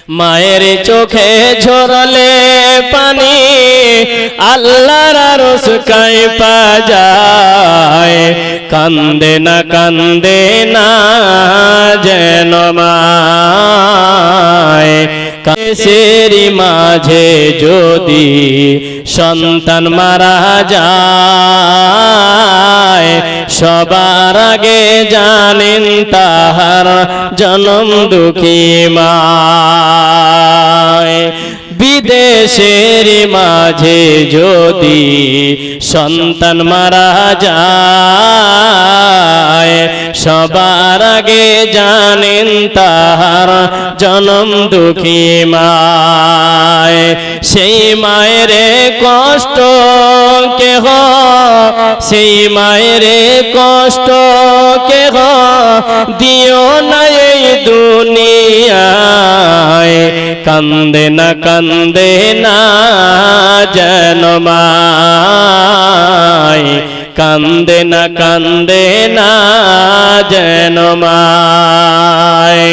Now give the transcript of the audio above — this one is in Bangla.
মায়ের চোখে ঝরলে পানি আল্লাহর আরশ কাঁপা যায়, কান্দে না যেন মায়। দেশেরই মাঝে যদি সন্তান মারা যায়, সবার আগে জানেন তাহার জনম দুঃখী মায়। বিদেশের মাঝে যদি সন্তান মারা যায়, সবার আগে জানেন তাহার জনম দুঃখী মায়। সেই মায়ের কষ্ট কেহ, সেই মায়ের কষ্ট কেহ দিও না এই দুনিয়ায়, কান্দে না যেন মায়, কান্দে না যেন মায়।